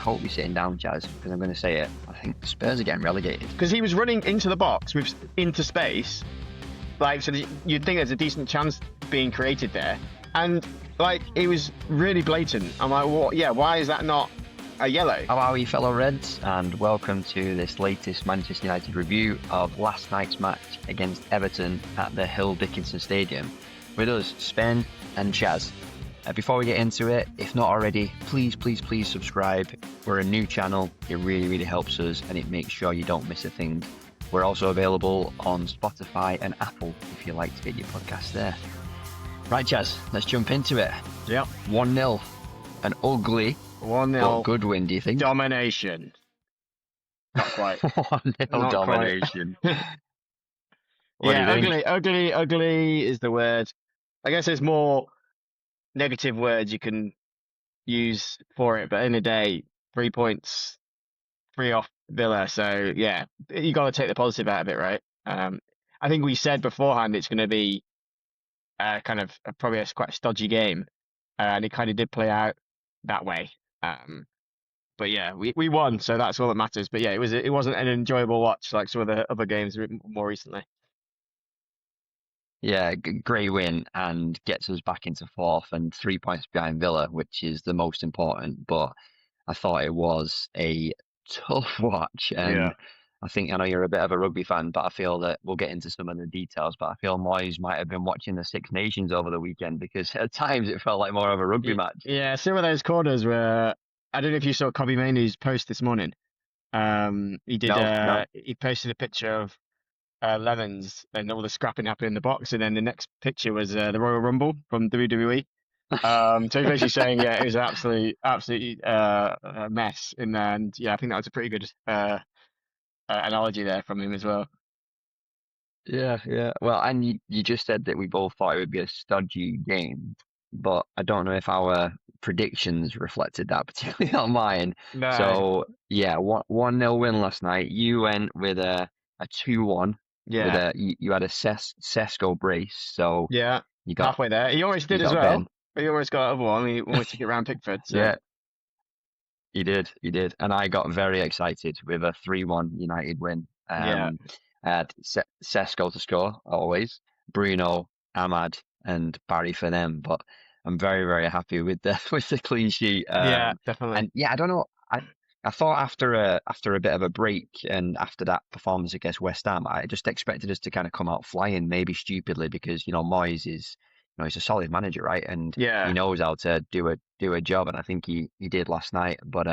hope you're sitting down, Chaz, because I'm going to say it. I think Spurs are getting relegated. Because he was running into the box into space, like, so you'd think there's a decent chance being created there, and like it was really blatant. I'm like, what? Yeah, why is that not a yellow? How are you, fellow Reds? And welcome to this latest Manchester United review of last night's match against Everton at the Hill Dickinson Stadium. With us, Spen and Chaz. Before we get into it, if not already, please subscribe. We're a new channel. It really helps us, and it makes sure you don't miss a thing. We're also available on Spotify and Apple if you like to get your podcast there. Right, Chaz, let's jump into it. Yep. 1-0. An ugly 1-0 good win, do you think? domination. Not quite. 1-0 Not domination. Yeah, ugly is the word. I guess there's more negative words you can use for it, but in a day, 3 points, 3 off Villa. So yeah, you got to take the positive out of it, right? I think we said beforehand it's going to be kind of probably a quite stodgy game, and it kind of did play out that way. But yeah, we won, so that's all that matters. But yeah, it wasn't an enjoyable watch like some of the other games more recently. Yeah, great win, and gets us back into fourth and 3 points behind Villa, which is the most important. But I thought it was a tough watch, and Yeah. I know you're a bit of a rugby fan, but I feel that we'll get into some of the details. But I feel Moyes might have been watching the Six Nations over the weekend, because at times it felt like more of a rugby match. Yeah, some of those corners were. I don't know if you saw Kobbie Mainoo's post this morning. He did. No. He posted a picture of Lammens and all the scrapping happening in the box, and then the next picture was the Royal Rumble from WWE. So he's basically saying, yeah, it was an absolute a mess in there, and yeah, I think that was a pretty good analogy there from him as well. Yeah. Well, and you just said that we both thought it would be a stodgy game, but I don't know if our predictions reflected that, particularly on mine. No. So yeah, 1-0 win last night. You went with a 2-1. Yeah. You had a Šeško brace, so Yeah. you got Halfway there. He almost did as got well. Ben. He almost got another one. He almost took it around Pickford. So. Yeah, he did, and I got very excited with a 3-1 United win. Yeah. I had Šeško to score always, Bruno, Ahmad, and Barry for them, but I'm very happy with the clean sheet. Yeah, definitely. And yeah, I don't know. I thought after a bit of a break, and after that performance against West Ham, I just expected us to kind of come out flying, maybe stupidly, because Moyes is he's a solid manager, right? And yeah, he knows how to do a job, and I think he did last night. But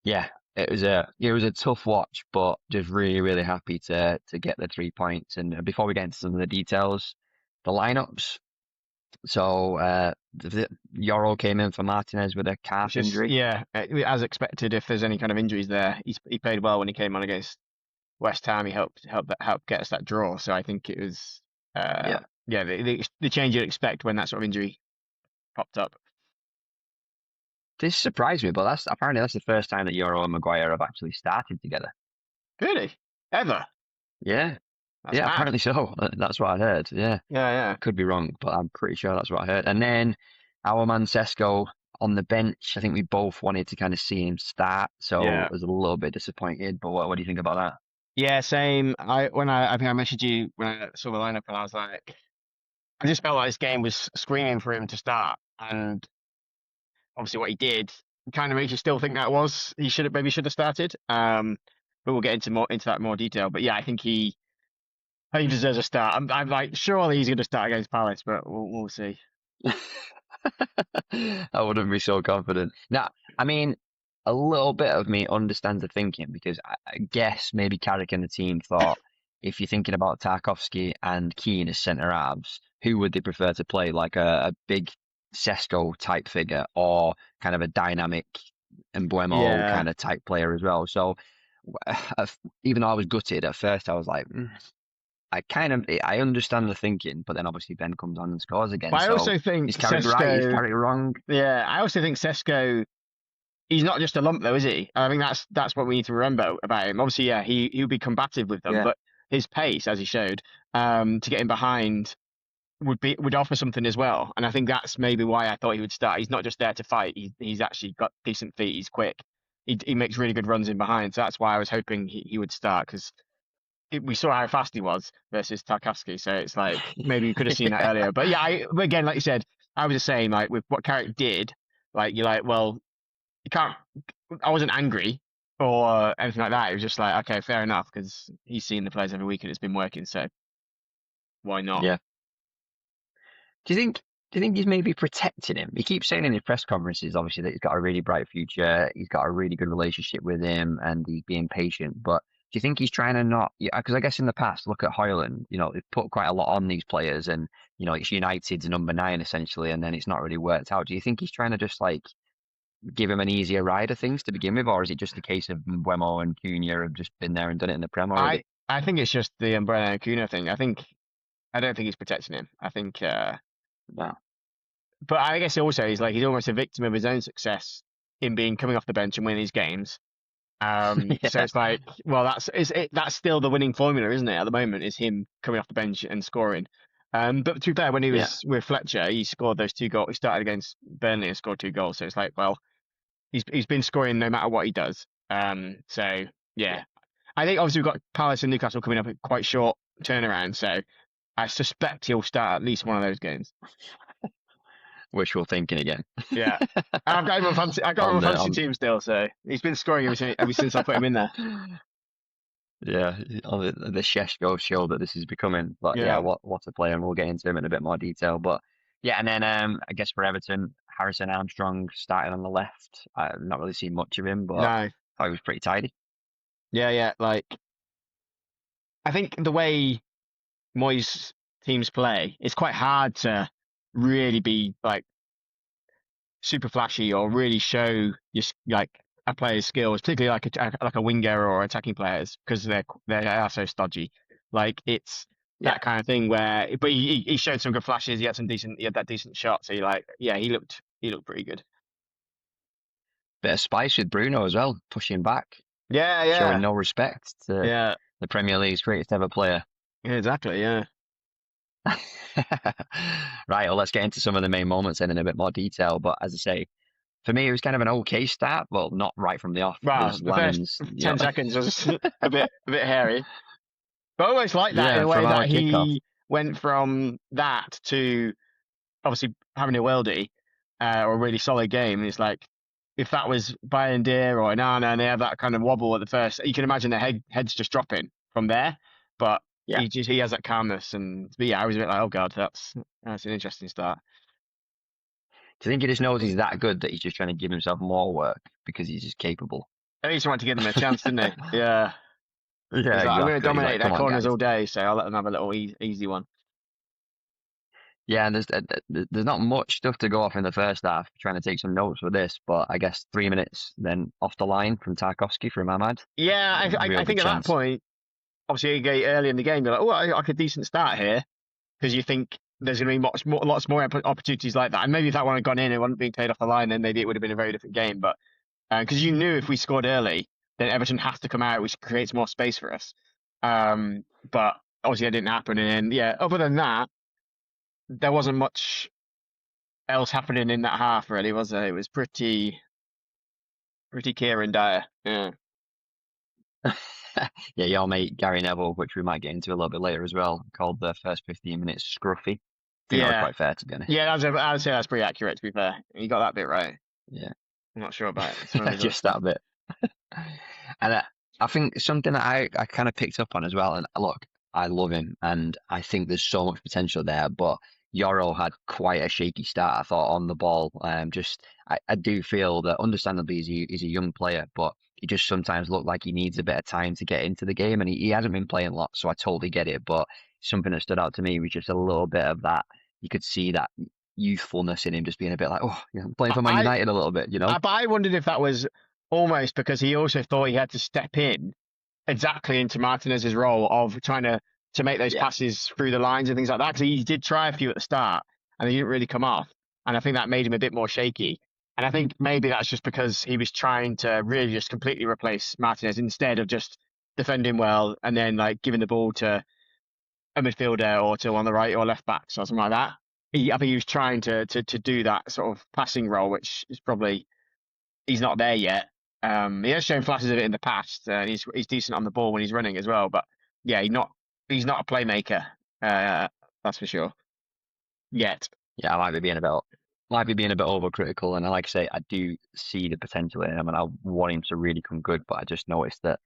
yeah, it was a tough watch, but just really happy to get the 3 points. And before we get into some of the details, the lineups. So Yoro came in for Martinez with a calf injury. Yeah, as expected. If there's any kind of injuries there, he played well when he came on against West Ham. He helped get us that draw. So I think it was the change you'd expect when that sort of injury popped up. This surprised me, but apparently that's the first time that Yoro and Maguire have actually started together. Really? Ever? Yeah. That's yeah, mad. Apparently so. That's what I heard. Yeah. Yeah. Could be wrong, but I'm pretty sure that's what I heard. And then our man Šeško on the bench. I think we both wanted to kind of see him start, so I was a little bit disappointed. But what do you think about that? Yeah, same. I think I messaged you when I saw the lineup, and I was like, I just felt like this game was screaming for him to start, and obviously what he did kind of makes you still think that he should have started. But we'll get into that more detail. But yeah, I think he deserves a start. I'm like, surely he's going to start against Palace, but we'll see. I wouldn't be so confident. Now, I mean, a little bit of me understands the thinking, because I guess maybe Carrick and the team thought, if you're thinking about Tarkowski and Keane as centre halves, who would they prefer to play? Like a big Šeško type figure, or kind of a dynamic Mbeumo kind of type player as well. So even though I was gutted at first, I was like, I understand the thinking, but then obviously Ben comes on and scores again. But I also think he's carried right, he's carried wrong. Yeah, I also think Šeško, he's not just a lump though, is he? I think that's what we need to remember about him. Obviously, yeah, he'll be combative with them, but his pace, as he showed, to get him behind would offer something as well. And I think that's maybe why I thought he would start. He's not just there to fight. He's actually got decent feet. He's quick. he makes really good runs in behind. So that's why I was hoping he would start, because we saw how fast he was versus Tarkowski. So it's like maybe you could have seen that Yeah. earlier. But yeah, but again, like you said, I was just saying, like, with what Carrick did, like, you're like, well, you can't. I wasn't angry or anything like that. It was just like, okay, fair enough, because he's seen the players every week and it's been working. So why not? Yeah. Do you think? Do you think he's maybe protecting him? He keeps saying in his press conferences, obviously, that he's got a really bright future. He's got a really good relationship with him, and he's being patient. But do you think he's trying to not? Yeah, because I guess in the past, look at Hoyland. They've put quite a lot on these players, and it's United's number 9 essentially, and then it's not really worked out. Do you think he's trying to just like give him an easier ride of things to begin with, or is it just a case of Mbeumo and Cunha have just been there and done it in the Prem already? I think it's just the Umbrella and Cunha thing. I don't think he's protecting him. I think. No. But I guess also he's almost a victim of his own success in being coming off the bench and winning these games. So Yeah. it's like, well, that's still the winning formula, isn't it? At the moment, is him coming off the bench and scoring. But to be fair, when he Yeah. was with Fletcher, he scored those 2 goals. He started against Burnley and scored 2 goals. So it's like, well, he's been scoring no matter what he does. So Yeah. yeah, I think obviously we've got Palace and Newcastle coming up at quite short turnaround. So I suspect he'll start at least one of those games. Wishful thinking again. Yeah. And I've got him on fantasy. I got him on on the fantasy on team still, so he's been scoring ever since I put him in there. Yeah, on the Šeško show that this is becoming. But yeah, Yeah. what a player, and we'll get into him in a bit more detail. But yeah, and then I guess for Everton, Harrison Armstrong started on the left. I've not really seen much of him, but No. thought he was pretty tidy. Yeah. Like, I think the way Moyes teams play, it's quite hard to really be like super flashy or really show like a player's skills, particularly like a winger or attacking players, because they are so stodgy. Like, it's Yeah, that kind of thing where, but he showed some good flashes. He had that decent shot. So you're like, yeah, he looked pretty good. bit of spice with Bruno as well, pushing back, showing Yeah. no respect to Yeah. the Premier League's greatest ever player. Yeah, exactly. Yeah. Right, well, let's get into some of the main moments then in a bit more detail. But as I say, for me, it was kind of an okay start. Well, not right from the off. Well, There's the first Lammens, 10 seconds was a bit hairy, but I always like that in yeah, a way from our that kickoff. he went from that to obviously having a worldie or a really solid game. It's like, if that was Bayern Deer or Inana and they have that kind of wobble at the first, you can imagine their heads just dropping from there. But Yeah. he has that calmness, and but yeah, I was a bit like, oh god, that's an interesting start. Do you think he just knows he's that good that he's just trying to give himself more work because he's just capable? At least he wanted to give them a chance, didn't he? Yeah. Yeah, He's like, I'm going to exactly. He's like, dominate their come on, corners guys. all day, so I'll let them have a little easy one. Yeah, and there's not much stuff to go off in the first half. Trying to take some notes for this, but I guess 3 minutes then off the line from Tarkowski from Ahmad. Yeah, Real I good think at that chance. point, obviously, early in the game, you're like, oh, I like a decent start here, because you think there's going to be lots more opportunities like that. And maybe if that one had gone in and it wasn't being played off the line, then maybe it would have been a very different game. But because you knew if we scored early, then Everton has to come out, which creates more space for us. But obviously, that didn't happen. And yeah, other than that, there wasn't much else happening in that half, really, was there? It was pretty Kieran Dyer. Yeah. Yeah, your mate Gary Neville, which we might get into a little bit later as well, called the first 15 minutes scruffy. I think that was Yeah. quite fair, to be honest. Yeah, I would say that's pretty accurate, to be fair. You got that bit right. Yeah, I'm not sure about some of his other just stuff. that bit. And I think something that I kind of picked up on as well, and look, I love him, and I think there's so much potential there, but Yoro had quite a shaky start, I thought, on the ball. I do feel that understandably he's a young player, but he just sometimes looked like he needs a bit of time to get into the game, and he hasn't been playing lots, so I totally get it, but something that stood out to me was just a little bit of that. You could see that youthfulness in him, just being a bit like, oh, I'm playing for Man I, United a little bit, you know? but I wondered if that was almost because he also thought he had to step in exactly into Martinez's role of trying to make those Yeah. passes through the lines and things like that. Because he did try a few at the start and they didn't really come off. And I think that made him a bit more shaky. And I think maybe that's just because he was trying to really just completely replace Martinez instead of just defending well and then like giving the ball to a midfielder or to one on the right or left back or something like that. I think he was trying to do that sort of passing role, which is probably he's not there yet. He has shown flashes of it in the past, and he's decent on the ball when he's running as well. But yeah, he's not a playmaker. That's for sure. Yet. Yeah, I might be being a bit overcritical, and like I say, I do see the potential in him, and I want him to really come good. But I just noticed that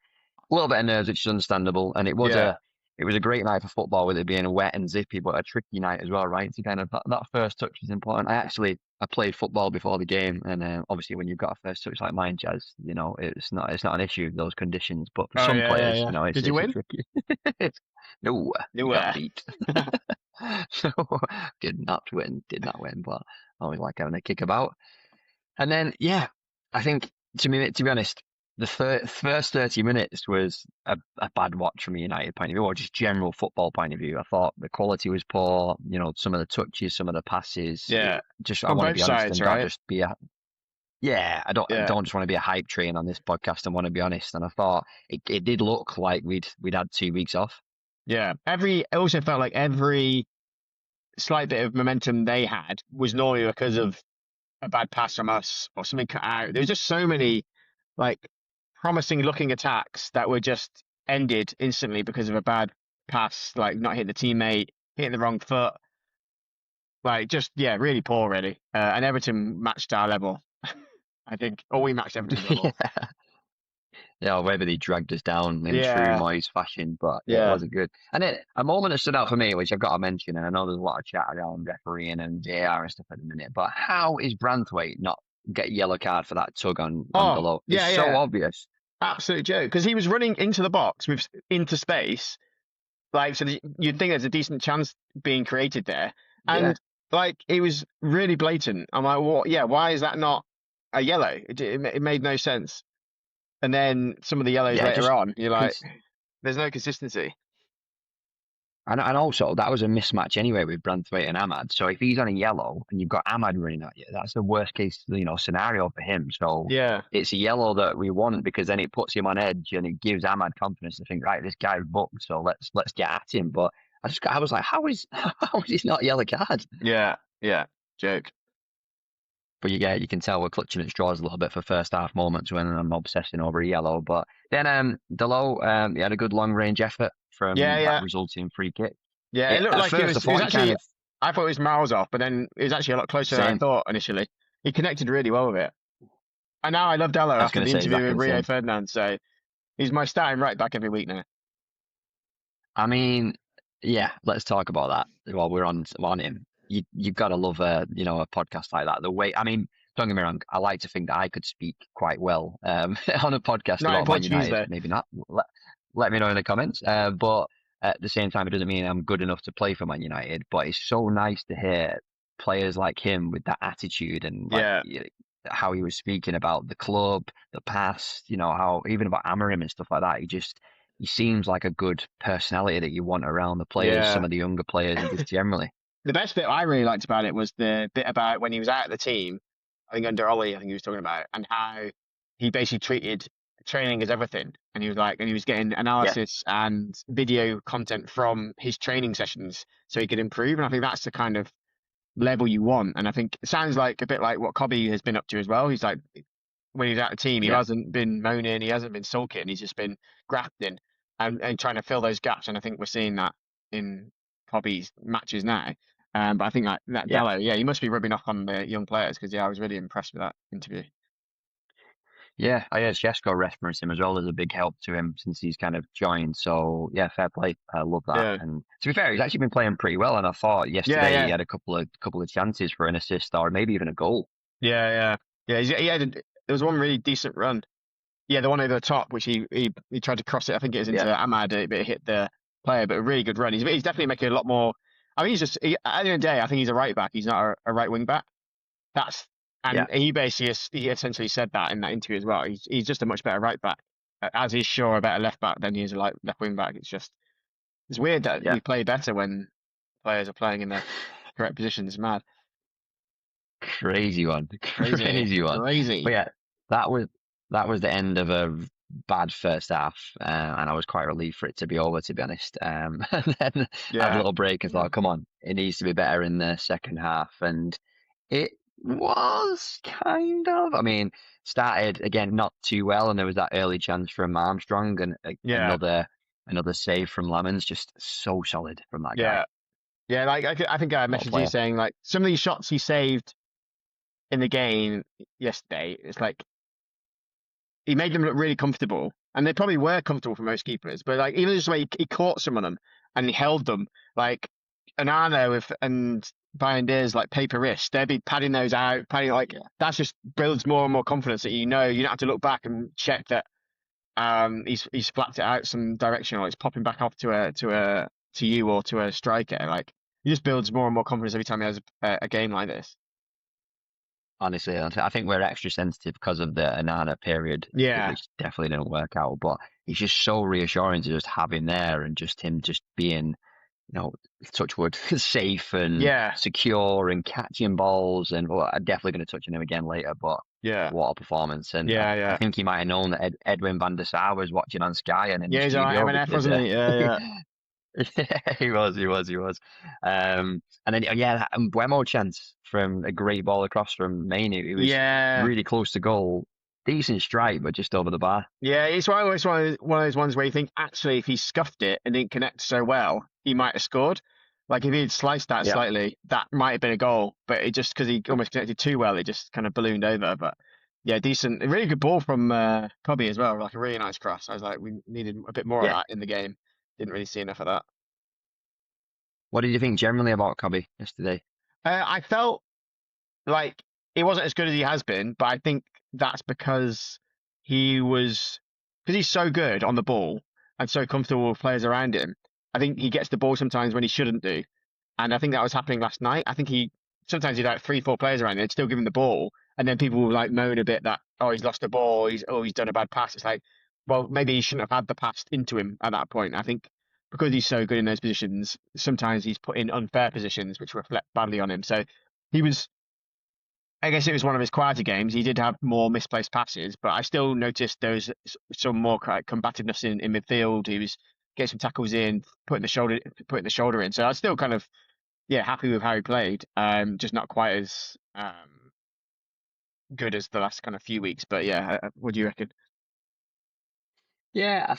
a little bit of nerves, which is understandable, and Yeah. it was a great night for football with it being wet and zippy, but a tricky night as well, right? So kind of that first touch is important. I played football before the game, and obviously when you've got a first touch like mine, Chaz, it's not an issue those conditions, but for Oh some yeah, yeah, players, yeah. Did you it's a win? tricky. it's, no, You you got were. beat. So did not win, but I always like having a kick about. And then, yeah, I think to be honest, the first 30 minutes was a bad watch from a United point of view, or just general football point of view. I thought the quality was poor. Some of the touches, some of the passes. Yeah. I On want to both be honest sides, and not right? just be a yeah. I Yeah. don't just want to be a hype train on this podcast. I want to be honest. And I thought it did look like we'd had 2 weeks off. Yeah. It also felt like every slight bit of momentum they had was normally because of a bad pass from us or something cut out. There was just so many like promising looking attacks that were just ended instantly because of a bad pass, like not hitting the teammate, hitting the wrong foot. Like just yeah, really poor really. And Everton matched our level. I think. Or we matched Everton's level. Yeah, or whether they dragged us down in true Yeah. Moyes fashion, but yeah, it Yeah. wasn't good. And then a moment that stood out for me, which I've got to mention, and I know there's a lot of chat around refereeing and VAR and stuff at the minute, but how is Branthwaite not get a yellow card for that tug on Oh, below? It's yeah, so yeah. obvious. Absolute joke. Because he was running into the box with into space. Like, so you'd think there's a decent chance being created there. Yeah, And like, it was really blatant. I'm like, what? Yeah, why is that not a yellow? It made no sense. And then some of the yellows yeah, later just on, you're like, because. there's no consistency. And also, that was a mismatch anyway with Branthwaite and Ahmad. So if he's on a yellow and you've got Ahmad running at you, that's the worst case, scenario for him. So Yeah. it's a yellow that we want because then it puts him on edge and it gives Ahmad confidence to think, right, this guy's booked, so let's get at him. But I was like, how is he not a yellow card? Yeah. Yeah. Joke. But you can tell we're clutching at straws a little bit for first half moments when I'm obsessing over a yellow. But then Delo, he had a good long range effort Yeah. from that Yeah. resulting free kick. Yeah. It looked At like first, I it was thought he kind actually, of I thought it was miles off, but then it was actually a lot closer than I same. thought initially. He connected really well with it. And now I love Dello I was after going to the say interview exactly with the Rio same. Ferdinand. So he's my starting right back every week now. I mean, yeah, let's talk about that while we're on him. You've got to love a podcast like that. The way, I mean, don't get me wrong, I like to think that I could speak quite well on a podcast Not in about Man Portuguese United. though. Maybe not. Let me know in the comments. But at the same time, it doesn't mean I'm good enough to play for Man United. But it's so nice to hear players like him with that attitude and like Yeah. how he was speaking about the club, the past, how even about Amarim and stuff like that. He seems like a good personality that you want around the players, some Yeah. of the younger players, and just generally. The best bit I really liked about it was the bit about when he was out of the team, I think under Ollie, I think he was talking about, and how he basically treated training as everything. And he was like, and he was getting Yeah, analysis and video content from his training sessions so he could improve. And I think that's the kind of level you want. And I think it sounds like a bit like what Kobbie has been up to as well. He's like, when he's out of the team, he yeah, hasn't been moaning, he hasn't been sulking, he's just been grafting and trying to fill those gaps. And I think we're seeing that in Kobbie's matches now. But I think that yeah. Dello, yeah, he must be rubbing off on the young players because yeah, I was really impressed with that interview. Yeah, I heard Šeško reference him as well as a big help to him since he's kind of joined. So yeah, fair play. I love that. Yeah, And to be fair, he's actually been playing pretty well. And I thought yeah, yesterday he yeah, had a couple of chances for an assist or maybe even a goal. yeah, yeah. There was one really decent run. Yeah, the one over the top, which he tried to cross it. I think it was into Yeah, Ahmad, but it hit the player. But a really good run. He's definitely making a lot more. I mean, at the end of the day, I think he's a right back. He's not a right wing back. That's yeah, and he essentially said that in that interview as well. He's just a much better right back, as he's sure a better left back than he is a left wing back. It's weird that yeah. we play better when players are playing in the correct position. It's mad, Crazy one, crazy, crazy one. But crazy. yeah, that was that was the end of a bad first half, and I was quite relieved for it to be over, to be honest. And then I had a Yeah, little break and thought, come on, it needs to be better in the second half, and it was kind of. I mean, started again not too well, and there was that early chance from Armstrong, and Yeah, another save from Lammens. Just so solid from that guy. yeah, yeah. Like I think I What a messaged you player. saying like some of these shots he saved in the game yesterday. It's like he made them look really comfortable, and they probably were comfortable for most keepers. But like even just the way he caught some of them and he held them, like Anano with and Brian Deers like paper wrist, they'd be padding those out, padding like that just builds more and more confidence that you don't have to look back and check that he's flapped it out some direction or it's popping back off to you or to a striker. Like he just builds more and more confidence every time he has a game like this. Honestly, I think we're extra sensitive because of the Anana period, Yeah, which definitely didn't work out. But he's just so reassuring to just have him there and just him just being, touch wood, safe and yeah, secure and catching balls. And well, I'm definitely going to touch on him again later. But yeah, what a performance! And yeah, I yeah. think he might have known that Edwin van der Sar was watching on Sky and in the Yeah, he's on studio M&F, because wasn't he? Yeah, yeah. yeah, he was. And then yeah, that Mbeumo chance from a great ball across from Mainoo. It was Yeah, really close to goal. Decent strike, but just over the bar. yeah. It's one of those ones where you think actually if he scuffed it and didn't connect so well, he might have scored. Like if he'd sliced that Yeah. slightly, that might have been a goal. But it just because he almost connected too well, it just kind of ballooned over. But yeah, decent, a really good ball from Kobbie as well. Like a really nice cross. I was like, we needed a bit more of Yeah. that in the game. Didn't really see enough of that. What did you think generally about Kobbie yesterday? I felt like he wasn't as good as he has been, but I think that's because he's so good on the ball and so comfortable with players around him. I think he gets the ball sometimes when he shouldn't do, and I think that was happening last night. I think he sometimes he'd have 3, 4 players around him, they'd still give him the ball, and then people will like moan a bit that he's lost the ball, he's done a bad pass. It's like, well, maybe he shouldn't have had the pass into him at that point. I think because he's so good in those positions, sometimes he's put in unfair positions which reflect badly on him. So he was I guess it was one of his quieter games. He did have more misplaced passes, but I still noticed there was some more combativeness in midfield. He was getting some tackles in, putting the shoulder in. So I was still kind of happy with how he played. Just not quite as good as the last kind of few weeks. But yeah, what do you reckon? Yeah,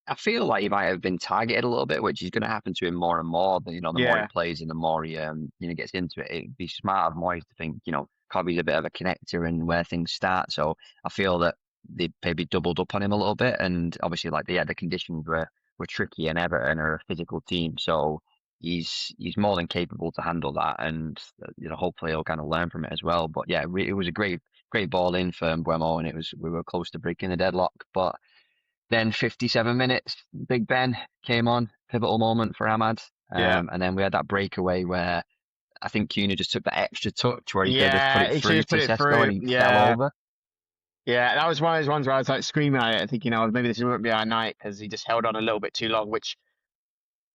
I feel like he might have been targeted a little bit, which is going to happen to him more and more. The more he Yeah, plays and the more he gets into it. It'd be smart of Moyes to think, Cobbie's a bit of a connector and where things start. So I feel that they maybe doubled up on him a little bit, and obviously, like the conditions were tricky, and Everton are a physical team, so he's more than capable to handle that, and hopefully he'll kind of learn from it as well. But yeah, it was a great ball in for Mbeumo, and we were close to breaking the deadlock, but. Then 57 minutes, Big Ben came on, pivotal moment for Ahmad. yeah, And then we had that breakaway where I think Cunha just took that extra touch where he could have just put yeah. it He should through have to put it Šeško and through. he fell Yeah, over. yeah. That was one of those ones where I was like screaming at it, thinking, "Oh, maybe this won't be our night," because he just held on a little bit too long, which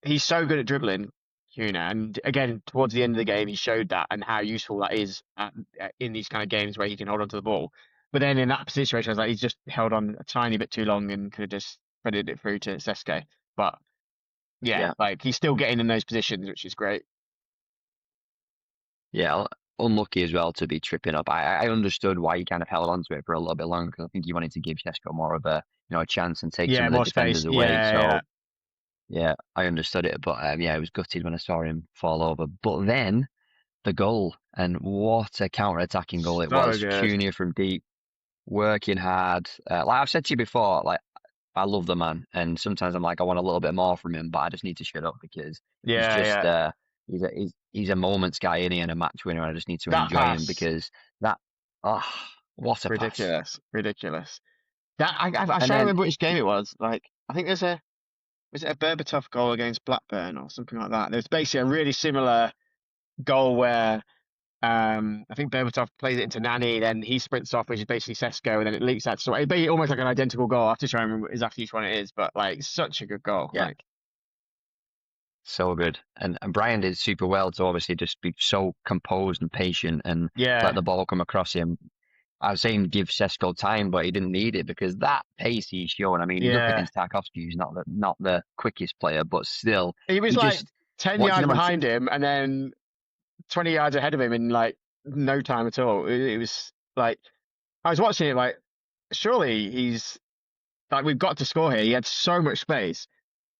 he's so good at dribbling, Cunha. And again, towards the end of the game, he showed that and how useful that is in these kind of games where he can hold on to the ball. But then in that situation, I was like, he's just held on a tiny bit too long and could have just threaded it through to Šeško. But yeah, Yeah, like he's still getting in those positions, which is great. yeah, unlucky as well to be tripping up. I understood why he kind of held on to it for a little bit longer because I think he wanted to give Šeško more of a chance and take some Yeah, of the more space. defenders away. Yeah, yeah, So yeah, I understood it, but yeah, I was gutted when I saw him fall over. But then the goal, and what a counter-attacking goal it so was. good. Cunha from deep, working hard. Like I've said to you before, like I love the man, and sometimes I'm like I want a little bit more from him, but I just need to shut up because he's Yeah, just yeah. he's a moments guy in and a match winner. I just need to That enjoy him pass, because that oh what a pass! ridiculous, ridiculous. That I And trying to then remember which game it was. Like I think was it a Berbatov goal against Blackburn or something like that? There's basically a really similar goal where I think Berbatov plays it into Nani, then he sprints off, which is basically Šeško, and then it leaks out. So it'd be almost like an identical goal. I have to try and remember exactly which one it is, but like such a good goal. yeah, Like so good. And Brian did super well to obviously just be so composed and patient and let yeah, the ball come across him. I was saying give Šeško time, but he didn't need it because that pace he's showing. I mean, he's up yeah. against Tarkowski, who's not the quickest player, but still, He was he like just 10 watching yards him on. behind him and then 20 yards ahead of him in like no time at all. It was like I was watching it like surely he's like we've got to score here. He had so much space,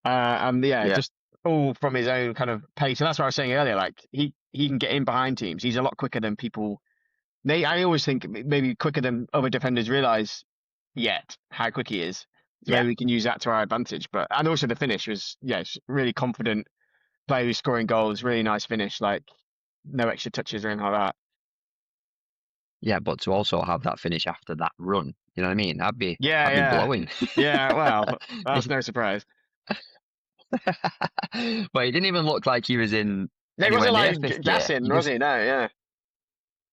and yeah, Yeah. just all from his own kind of pace. And that's what I was saying earlier. Like he can get in behind teams. He's a lot quicker than people. I always think maybe quicker than other defenders realize yet how quick he is. So Yeah. maybe we can use that to our advantage. But and also the finish was really confident player who's scoring goals. Really nice finish. Like no extra touches or anything like that. Yeah, but to also have that finish after that run, you know what I mean? Yeah, I'd be yeah, blowing. yeah. Well, that's no surprise. But he didn't even look like he was in No, he anywhere wasn't near like fifth gear. gassing, was he? No, yeah.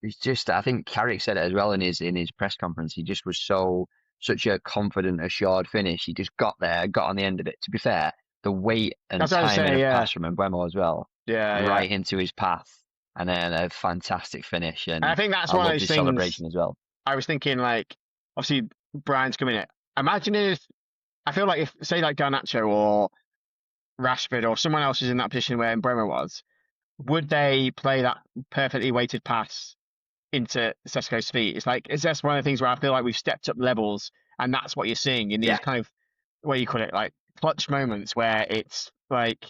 He's just, I think Carrick said it as well in his press conference. He just was such a confident, assured finish. He just got there, got on the end of it. To be fair, the weight and That's what I was timing saying. of Yeah, pass from Mbeumo as well, yeah, yeah. right into his path, and then a fantastic finish. And I And think that's I one of loved those his things. celebration as well. I was thinking like, obviously Brian's coming in. Imagine if I feel like if say like Garnacho or Rashford or someone else is in that position where Mbeumo was, would they play that perfectly weighted pass into Šeško's feet? It's just one of the things where I feel like we've stepped up levels, and that's what you're seeing in these Yeah, kind of what do you call it, like clutch moments where it's like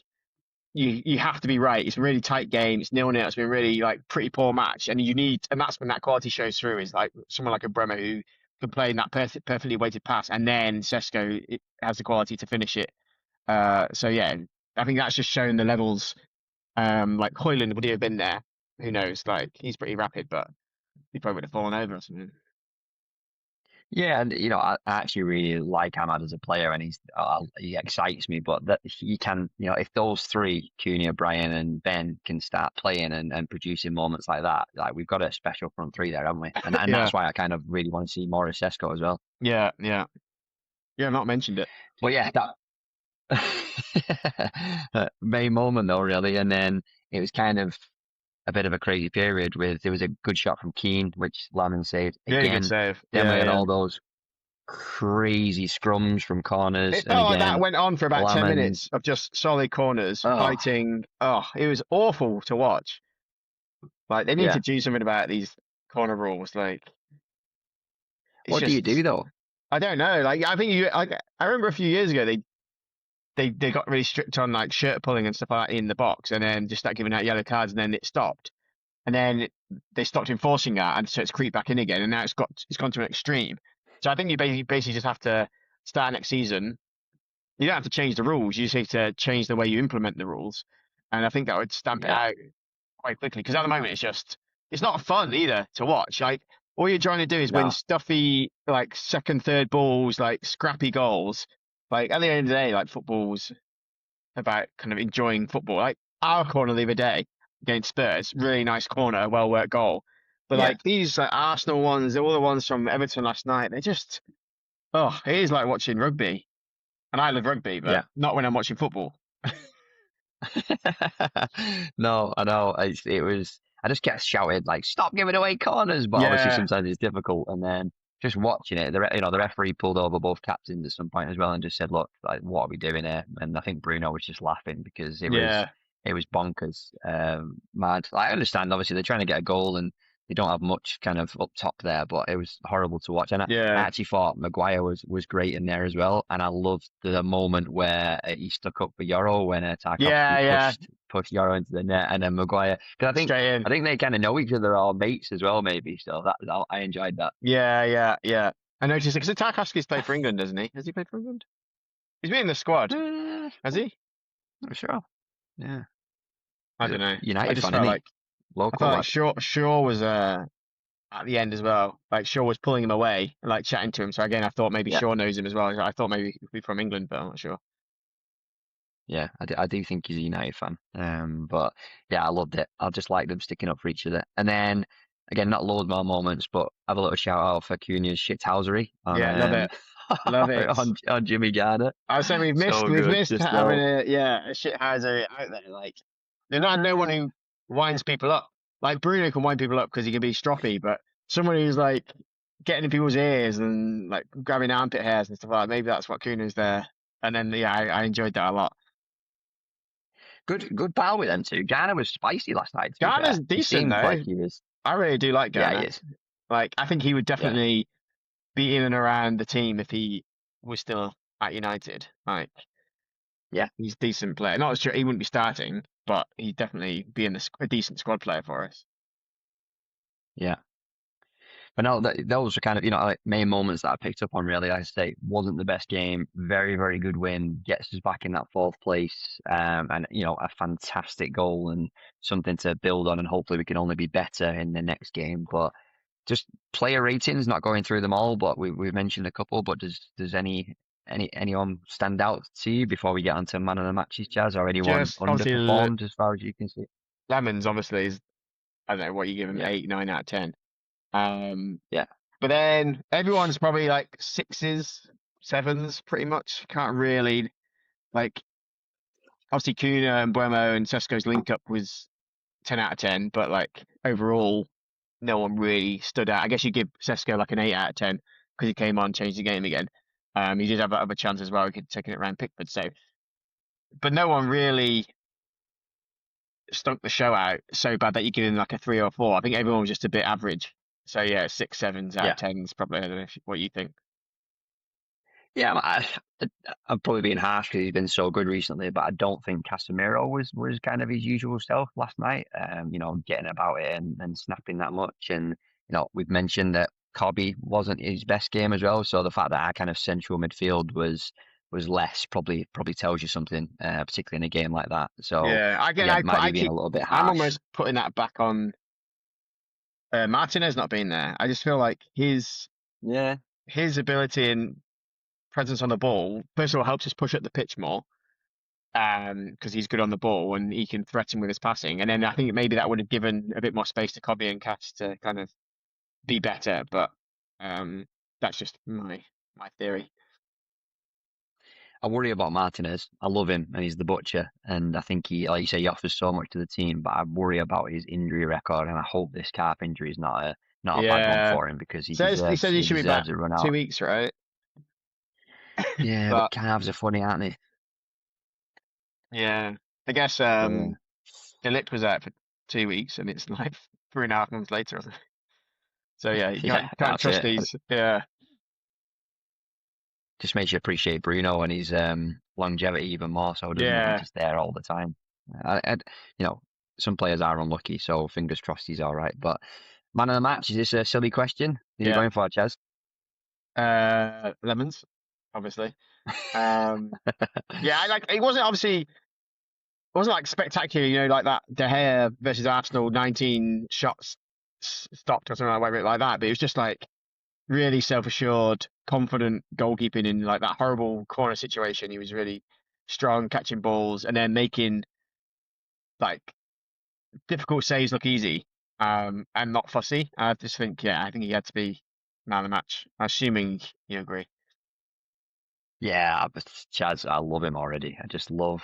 you have to be right. It's a really tight game. It's 0-0. It's been really like pretty poor match, and and that's when that quality shows through. Is like someone like a Bremer who can play in that perfectly weighted pass, and then Šeško has the quality to finish it. So yeah, I think that's just shown the levels. Like Hoyland, would he have been there? Who knows? Like he's pretty rapid, but he probably would have fallen over or something. yeah, and I actually really like Ahmad as a player, and he excites me. But that he can, if those three, Cunha, Brian, and Ben, can start playing and producing moments like that, like we've got a special front three there, haven't we? And Yeah, that's why I kind of really want to see more of Šeško as well. yeah, yeah, yeah. I've not mentioned it. But yeah, that main moment though, really, and then it was kind of a bit of a crazy period with there was a good shot from Keane, which Lammens saved Really good again. save. Then we Yeah, had yeah. all those crazy scrums from corners, It and felt like that again, went on for about 10 Lammens. minutes of just solid corners, Oh, fighting. Oh, it was awful to watch. Like, they need to yeah. do something about these corner rules. Like, it's What do you do just, though? I don't know. Like, I think I remember a few years ago, they got really strict on like shirt pulling and stuff like that in the box and then just started giving out yellow cards and then it stopped. And then they stopped enforcing that. And so it's creeped back in again. And now it's gone to an extreme. So I think you basically just have to start next season. You don't have to change the rules. You just have to change the way you implement the rules. And I think that would stamp it Yeah, out quite quickly. Because at the moment, it's not fun either to watch. Like, all you're trying to do is win no, stuffy, like, second, third balls, like, scrappy goals. Like, at the end of the day, like, football's about kind of enjoying football. Like, our corner the other day against Spurs, really nice corner, well worked goal. But, yeah, like, these Arsenal ones, all the ones from Everton last night, they're just, oh, it is like watching rugby. And I love rugby, but yeah. not when I'm watching football. No, I know. It was. I just kept shouting like, "Stop giving away corners!" But obviously, Yeah, sometimes it's difficult. And then just watching it, the referee pulled over both captains at some point as well, and just said, "Look, like, what are we doing here?" And I think Bruno was just laughing because yeah, it was bonkers, mad. Like, I understand. Obviously, they're trying to get a goal and they don't have much kind of up top there, but it was horrible to watch. And I yeah, actually thought Maguire was great in there as well. And I loved the moment where he stuck up for Euro when yeah, Tarkowski yeah. pushed Euro into the net, and then Maguire. Because Straight in. I think they kind of know each other, or mates as well, maybe. So I enjoyed that. Yeah, yeah, yeah. I noticed it because Tarkowski's played for England, doesn't he? Has he played for England? He's been in the squad, has he? Not sure. Yeah, I he's don't a know. I United just fan, isn't felt he? like Local lad. Shaw was at the end as well. Like Shaw was pulling him away, and, like chatting to him. So again, I thought maybe Yeah. Shaw knows him as well. I thought maybe he'd be from England, but I'm not sure. Yeah, I do think he's a United fan. But yeah, I loved it. I just like them sticking up for each other. And then again, not loads more moments, but have a little shout out for Cunha's shithousery on Yeah, love it, love it. on Jimmy Garner. I was saying So we've good. missed Just having a shit houser out there. Like there's not no one who winds people up. Like Bruno can wind people up because he can be stroppy, but someone who's like getting in people's ears and like grabbing armpit hairs and stuff like that. Maybe that's what Kuna's there. And then yeah, I enjoyed that a lot. good battle with them two. Garner was spicy last night. To be Garner's fair, he decent seemed like though. he was. I really do like Yeah, he Garner. is. Like, I think he would Yeah, definitely be in and around the team if he was still at United. Like, yeah, he's a decent player. Not sure he wouldn't be starting, but he'd definitely be a decent squad player for us. yeah. But no, those are kind of, like main moments that I picked up on really. I say wasn't the best game. Very, very good win. Gets us back in that fourth place. And, a fantastic goal and something to build on. And hopefully we can only be better in the next game. But just player ratings, not going through them all, but we've mentioned a couple. But does anyone stand out to you before we get onto man of the matches, Chaz, or anyone Just obviously underperformed as far as you can see? Lammens obviously is, I don't know what you give him, Yeah, 8, 9 out of 10. Um, yeah, but then everyone's probably like sixes, sevens, pretty much. Can't really like obviously Cunha and Mbeumo and Šeško's link up was 10 out of 10, but like overall, no one really stood out. I guess you give Šeško like an 8 out of 10 because he came on, changed the game again. He did have that other chance as well. He could take it around Pickford. So, but no one really stunk the show out so bad that you give him like a 3 or 4. I think everyone was just a bit average. So yeah, 6, 7s out of yeah. 10s probably. I don't know what you think. Yeah, I'm probably being harsh because he's been so good recently, but I don't think Casemiro was kind of his usual self last night. Getting about it and snapping that much, and we've mentioned that Kobbie wasn't his best game as well. So the fact that our kind of central midfield was less probably tells you something, particularly in a game like that. So Yeah, again, again, might be being a little bit I'm harsh. almost putting that back on Martinez not being there. I just feel like Yeah, his ability and presence on the ball, first of all, helps us push up the pitch more, because he's good on the ball and he can threaten with his passing. And then I think maybe that would have given a bit more space to Kobbie and Cass to kind of be better. But um, that's just my theory. I worry about Martinez. I love him and he's the butcher. And I think he, like you say, he offers so much to the team, but I worry about his injury record and I hope this calf injury is not a bad one Yeah, for him because he says he he should be back deserves a run 2 out. weeks, right? Yeah, but But calves are funny, aren't they? yeah, I guess So Delite was out for 2 weeks and it's like 3.5 months later. Or something. So yeah, you yeah, can't that's trust it. these. Yeah, Just makes you appreciate Bruno and his longevity even more so, doesn't it? He's yeah, just there all the time. I, you know, some players are unlucky, so fingers crossed he's all right. But man of the match, is this a silly question? Who are you yeah. going for, Chaz? Lemons, obviously. Um, yeah, I like it wasn't obviously it wasn't like spectacular, like that De Gea versus Arsenal 19 shots stopped or something like that. But it was just like really self-assured, confident goalkeeping in like that horrible corner situation. He was really strong catching balls and then making like difficult saves look easy. And not fussy. I just think, yeah, I think he had to be man of the match. Assuming you agree. Yeah, but Chaz, I love him already. I just love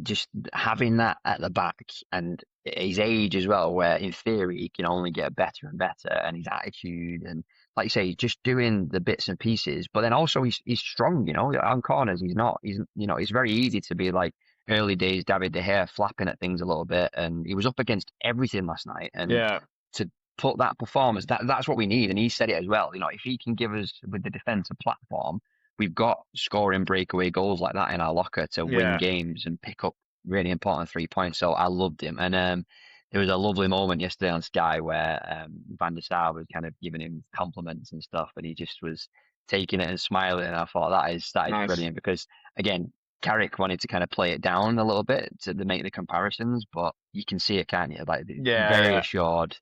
just having that at the back and his age as well, where in theory he can only get better and better, and his attitude and like you say, he's just doing the bits and pieces. But then also he's strong, on corners. It's very easy to be like early days David De Gea flapping at things a little bit, and he was up against everything last night, and Yeah, to put that performance, that's what we need. And he said it as well. If he can give us with the defense a platform, we've got scoring breakaway goals like that in our locker to win yeah, games and pick up really important 3 points. So I loved him. And there was a lovely moment yesterday on Sky where Van der Sar was kind of giving him compliments and stuff, and he just was taking it and smiling. And I thought that is nice. brilliant because again, Carrick wanted to kind of play it down a little bit to make the comparisons, but you can see it, can't you? Like Yeah, very yeah, assured,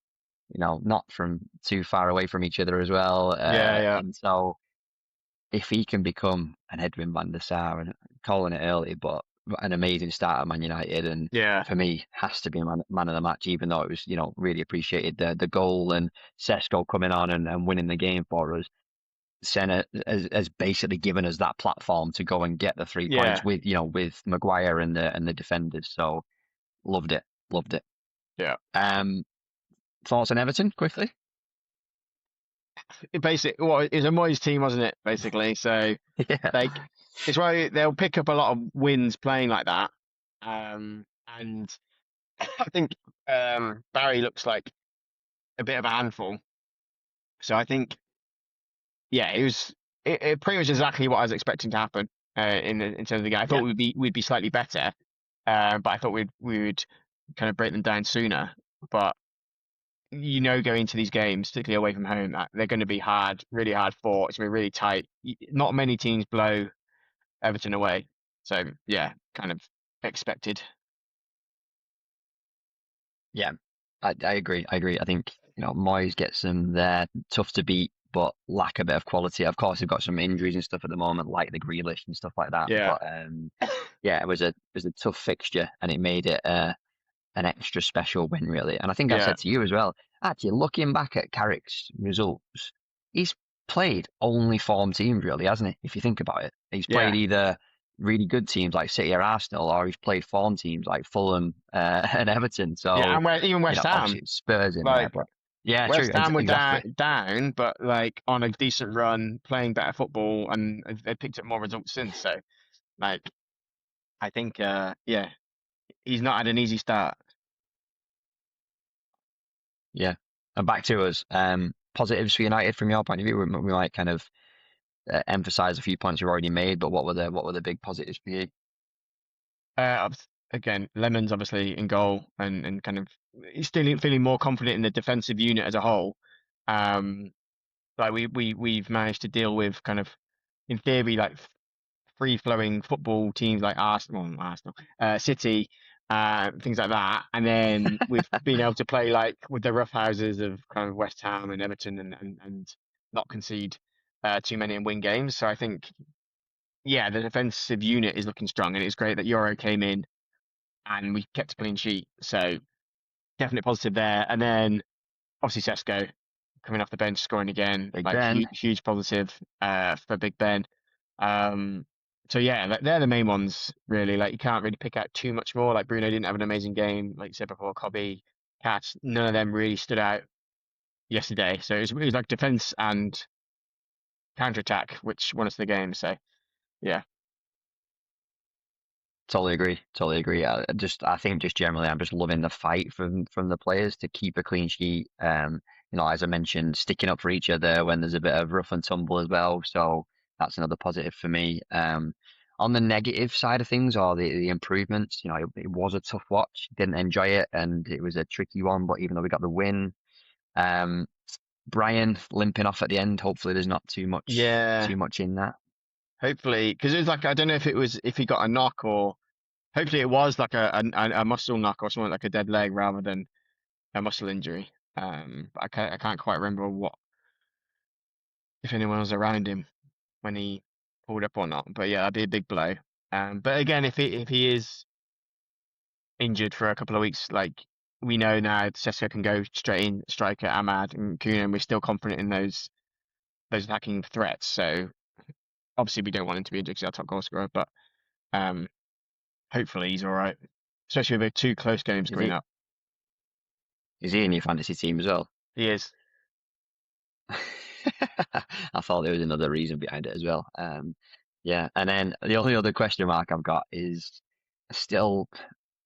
not from too far away from each other as well. yeah, yeah, And so if he can become an Edwin van der Sar, and calling it early, but an amazing start at Man United, and yeah, for me has to be man of the match, even though it was really appreciated the goal and Šeško coming on and winning the game for us. Senna has basically given us that platform to go and get the 3 points yeah, with Maguire and the defenders. So loved it, loved it. yeah. Um, Thoughts on Everton quickly? Well, it's a Moyes team, wasn't it? Basically, so Yeah, like it's why they'll pick up a lot of wins playing like that. And I think Barry looks like a bit of a handful. So I think, yeah, it pretty much exactly what I was expecting to happen in terms of the game. I thought Yeah. we'd be slightly better, but I thought we would kind of break them down sooner. But going into these games, particularly away from home, that they're going to be hard, really hard fought. It's going to be really tight. Not many teams blow Everton away. So yeah, kind of expected. Yeah, I agree. I agree. I think, Moyes gets them there, tough to beat, but lack a bit of quality. Of course, they've got some injuries and stuff at the moment, like the Grealish and stuff like that. Yeah, But yeah, it was a tough fixture, and it made it an extra special win, really. And I think I yeah, said to you as well, actually, looking back at Carrick's results, he's played only form teams, really, hasn't he? If you think about it, he's played yeah, either really good teams like City or Arsenal, or he's played form teams like Fulham and Everton. yeah. So, And even West obviously Ham, it's Spurs in there, like but yeah, true, West Ham were exactly. down, but like on a decent run, playing better football, and they picked up more results since. So like, I think, yeah, he's not had an easy start. Yeah. And back to us. Positives for United from your point of view. We might kind of emphasize a few points you've already made, but what were the big positives for you? Again, Lemons obviously in goal, and kind of he's still feeling more confident in the defensive unit as a whole. Um, like we've managed to deal with kind of, in theory, like free flowing football teams like City, things like that, and then we've been able to play like with the rough houses of kind of West Ham and Everton, and not concede too many and win games. So I think, yeah, the defensive unit is looking strong, and it's great that Euro came in and we kept a clean sheet. So definite positive there. And then obviously Šeško coming off the bench scoring again, Big like Ben. huge positive for Big Ben. Um, so yeah, they're the main ones really. Like you can't really pick out too much more. Like Bruno didn't have an amazing game, like you said before. Kobbie, Cats, none of them really stood out yesterday. So it was like defense and counter attack, which won us the game. So yeah, Totally agree. Totally agree. I think just generally, I'm just loving the fight from the players to keep a clean sheet. As I mentioned, sticking up for each other when there's a bit of rough and tumble as well. So that's another positive for me. On the negative side of things, or the improvements, it was a tough watch. Didn't enjoy it, and it was a tricky one. But even though we got the win, um, Brian limping off at the end. Hopefully, there's not yeah. too much in that. Hopefully, because it was like, I don't know if he got a knock, or hopefully it was like a muscle knock or something, like a dead leg rather than a muscle injury. But I can't quite remember what, if anyone was around him when he pulled up or not. But yeah, that'd be a big blow. But again, if he is injured for a couple of weeks, like we know now, Šeško can go straight in, striker, Ahmad and Cunha, and we're still confident in those attacking threats. So obviously we don't want him to be injured because he's our top goal scorer, but um, hopefully he's all right, especially with the two close games Is coming he up. is he in your fantasy team as well? He is. I thought there was another reason behind it as well. Yeah, and then the only other question mark I've got is still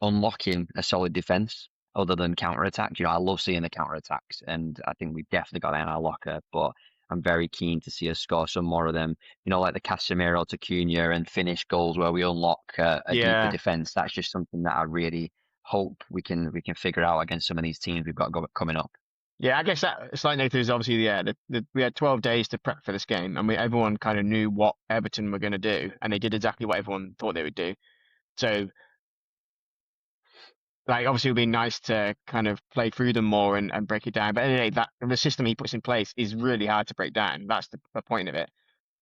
unlocking a solid defense other than counter attack. I love seeing the counter attacks, and I think we've definitely got that in our locker. But I'm very keen to see us score some more of them. Like the Casemiro to Cunha and finish goals where we unlock a deeper Yeah. defense. That's just something that I really hope we can figure out against some of these teams we've got coming up. Yeah, I guess that slight negative is obviously, yeah, we had 12 days to prep for this game, and everyone kind of knew what Everton were going to do, and they did exactly what everyone thought they would do. So, like, obviously, it would be nice to kind of play through them more and break it down. But anyway, the system he puts in place is really hard to break down. That's the point of it.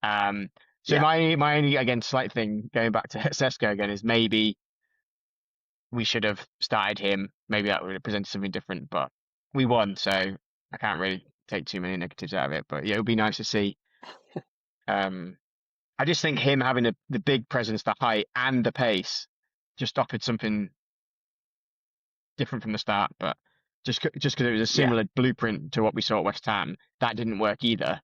Um, so Yeah. my only, again, slight thing going back to Šeško again is maybe we should have started him. Maybe that would have presented something different, but we won, so I can't really take too many negatives out of it. But yeah, it would be nice to see. Um, I just think him having the big presence, the height, and the pace just offered something different from the start. But just because it was a Yeah. similar blueprint to what we saw at West Ham, that didn't work either.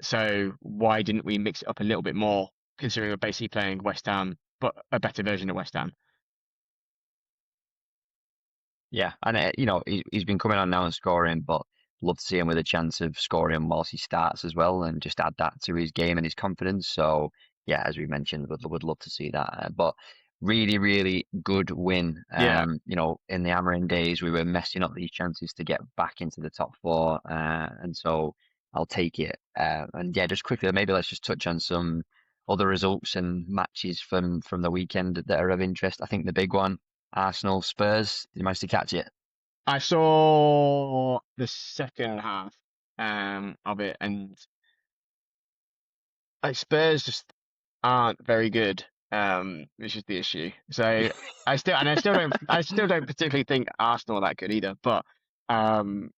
So why didn't we mix it up a little bit more, considering we're basically playing West Ham, but a better version of West Ham? Yeah, and he's been coming on now and scoring, but love to see him with a chance of scoring whilst he starts as well, and just add that to his game and his confidence. So yeah, as we mentioned, would love to see that. But really, really good win. Yeah. In the Amarin days, we were messing up these chances to get back into the top four, and so I'll take it. And yeah, just quickly, maybe let's just touch on some other results and matches from the weekend that are of interest. I think the big one, Arsenal Spurs. Did you manage to catch it? I saw the second half of it, and like Spurs just aren't very good, which is the issue. So I still don't particularly think Arsenal are that good either. But um,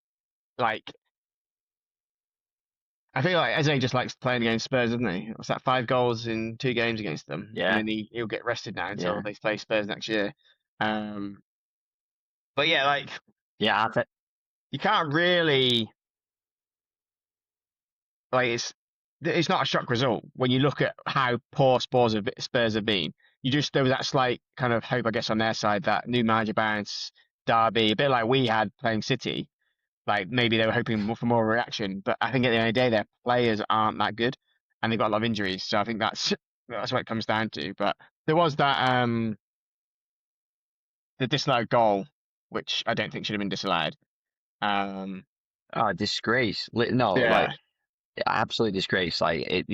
like I feel like Eze just likes playing against Spurs, doesn't he? What's that? 5 goals in 2 games against them, and Yeah, then he'll get rested now until yeah, they play Spurs next year. Um, but yeah, like yeah. you can't really like it's not a shock result when you look at how poor Spurs have been. There was that slight kind of hope, I guess, on their side that new manager bounce, Derby, a bit like we had playing City. Like maybe they were hoping for more reaction, but I think at the end of the day, their players aren't that good, and they've got a lot of injuries. So I think that's what it comes down to. But there was that the disallowed goal, which I don't think should have been disallowed. Um, Oh, disgrace. No, yeah, like absolutely disgrace.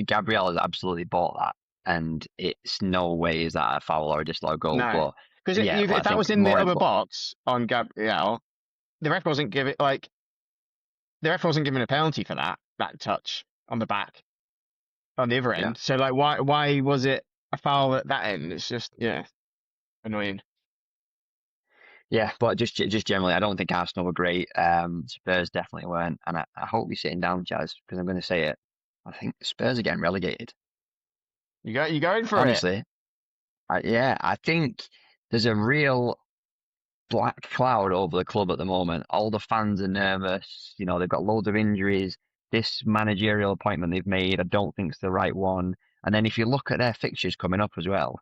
Gabriel has absolutely bought that, and it's no way is that a foul or a disallowed goal. no, But because yeah, if I that was think in the more other important. box on Gabriel, the ref wasn't give it like the ref wasn't giving a penalty for that touch on the back on the other Yeah. end. So like why was it a foul at that end? It's just annoying. Yeah, but just generally, I don't think Arsenal were great. Spurs definitely weren't, and I hope you're sitting down, Chaz, because I'm going to say it. I think Spurs are getting relegated. You going for it? Honestly, yeah, I think there's a real black cloud over the club at the moment. All the fans are nervous. They've got loads of injuries. This managerial appointment they've made, I don't think it's the right one. And then if you look at their fixtures coming up as well,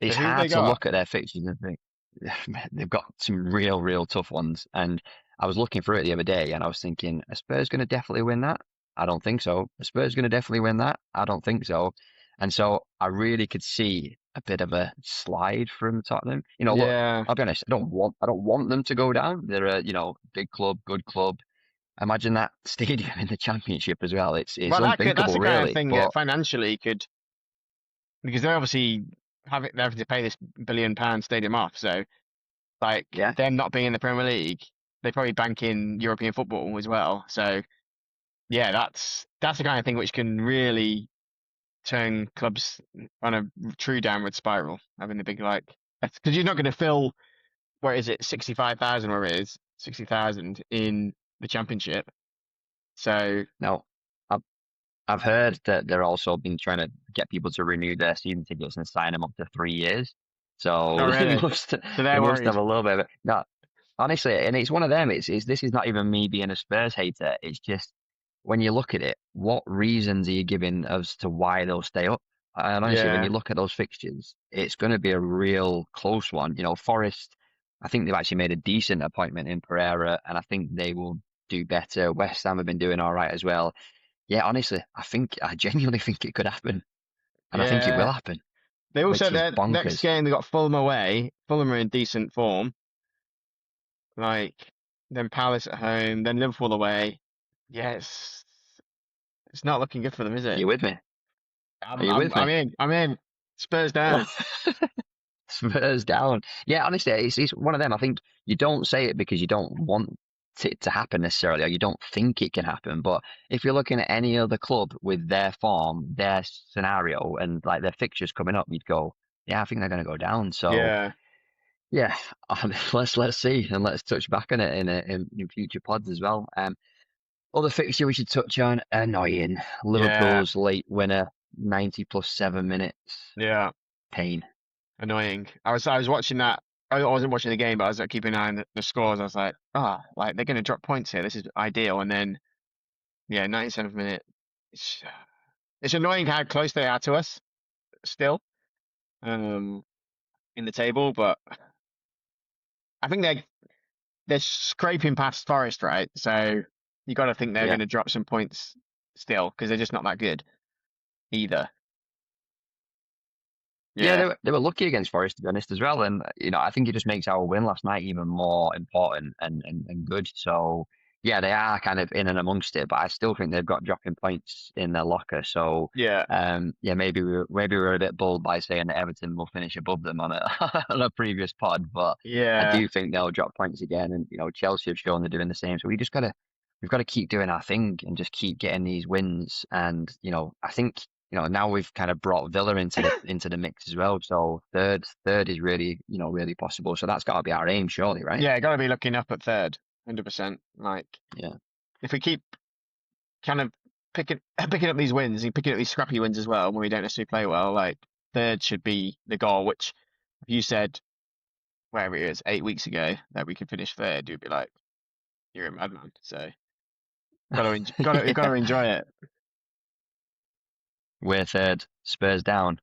So it's who they hard to got? look at their fixtures and think they've got some real, real tough ones. And I was looking through it the other day and I was thinking, are Spurs going to definitely win that? I don't think so. Are Spurs going to definitely win that? I don't think so. And so I really could see a bit of a slide from Tottenham. Look, Yeah. I'll be honest, I don't want them to go down. They're a, big club, good club. Imagine that stadium in the championship as well. It's Well, that's unthinkable, the kind of really. thing that But financially could because they're obviously they're having to pay this £1 billion stadium off. So like yeah, them not being in the Premier League, they probably bank in European football as well. So yeah, that's the kind of thing which can really turn clubs on a true downward spiral. Having the big like because you're not going to fill where is it 65,000 where it is 60,000 in the championship. So no. I've heard that they're also been trying to get people to renew their season tickets and sign them up to 3 years. oh So they really? must So they they're must have worried. a little bit of it. No, honestly, and it's one of them. It's this is not even me being a Spurs hater. It's just when you look at it, what reasons are you giving as to why they'll stay up? And honestly, when Yeah, you look at those fixtures, it's going to be a real close one. Forest, I think they've actually made a decent appointment in Pereira, and I think they will do better. West Ham have been doing all right as well. Yeah, honestly, I genuinely think it could happen, and I think it will yeah. happen, They also which is their next bonkers. game they got Fulham away. Fulham are in decent form. Like then Palace at home, then Liverpool away. Yes, it's not looking good for them, is Are it? you with me? Are you with I'm me? in. I'm in. Spurs down. Spurs down. Yeah, honestly, it's one of them. I think you don't say it because you don't want it to happen necessarily, or you don't think it can happen. But if you're looking at any other club with their form, their scenario, and like their fixtures coming up, you'd go, yeah, I think they're going to go down. So Yeah, yeah, let's see, and let's touch back on it in future pods as well. Other fixture we should touch on, annoying. yeah, Liverpool's late winner, 90 plus 7 minutes. yeah. Pain. Annoying. I was watching that. I wasn't watching the game, but I was like keeping an eye on the scores. I was like, like they're going to drop points here. This is ideal. And then yeah, 97th minute. It's, it's annoying how close they are to us still. Um, in the table, but I think they're scraping past Forest, right? So You got to think they're Yeah. going to drop some points still because they're just not that good either. Yeah, Yeah, they were lucky against Forest, to be honest, as well. And, I think it just makes our win last night even more important and good. So, yeah, they are kind of in and amongst it, but I still think they've got dropping points in their locker. So, yeah, yeah, maybe we were a bit bold by saying that Everton will finish above them on a on a previous pod, but I yeah, do think they'll drop points again. And, Chelsea have shown they're doing the same. So we've got to keep doing our thing and just keep getting these wins. And, I think now we've kind of brought Villa into the mix as well. So third is really, really possible. So that's got to be our aim, surely, right? yeah. Got to be looking up at third, 100%. Like Yeah. if we keep kind of picking up these wins and picking up these scrappy wins as well when we don't necessarily play well, like third should be the goal. Which if you said wherever it is 8 weeks ago that we could finish third, you'd be like, you're a madman. So got to Yeah. enjoy it. We're third, Spurs down.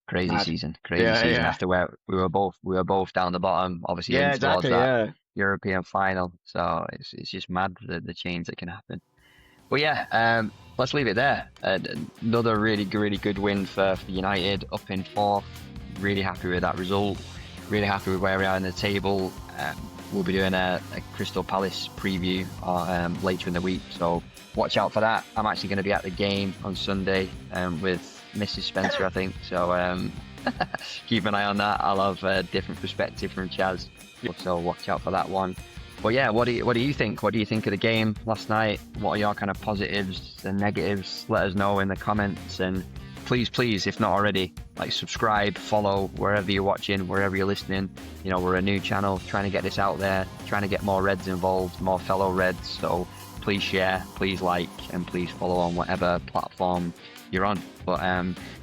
Crazy Mad. season, crazy Yeah, season. yeah, After where we were both down the bottom, obviously yeah. aiming towards Exactly. that Yeah, European final. So it's just mad the change that can happen. But yeah, let's leave it there. Another really good win for United, up in fourth. Really happy with that result. Really happy with where we are in the table. We'll be doing a Crystal Palace preview later in the week, so watch out for that. I'm actually going to be at the game on Sunday with Mrs. Spencer, I think. So keep an eye on that. I'll have a different perspective from Chaz, so watch out for that one. But yeah, what do you think? What do you think of the game last night? What are your kind of positives and negatives? Let us know in the comments, and please, if not already, like, subscribe, follow wherever you're watching, wherever you're listening. We're a new channel trying to get this out there, trying to get more Reds involved, more fellow Reds. So please share, please like, and please follow on whatever platform you're on. But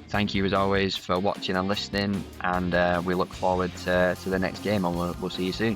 thank you as always for watching and listening, and we look forward to the next game, and we'll see you soon.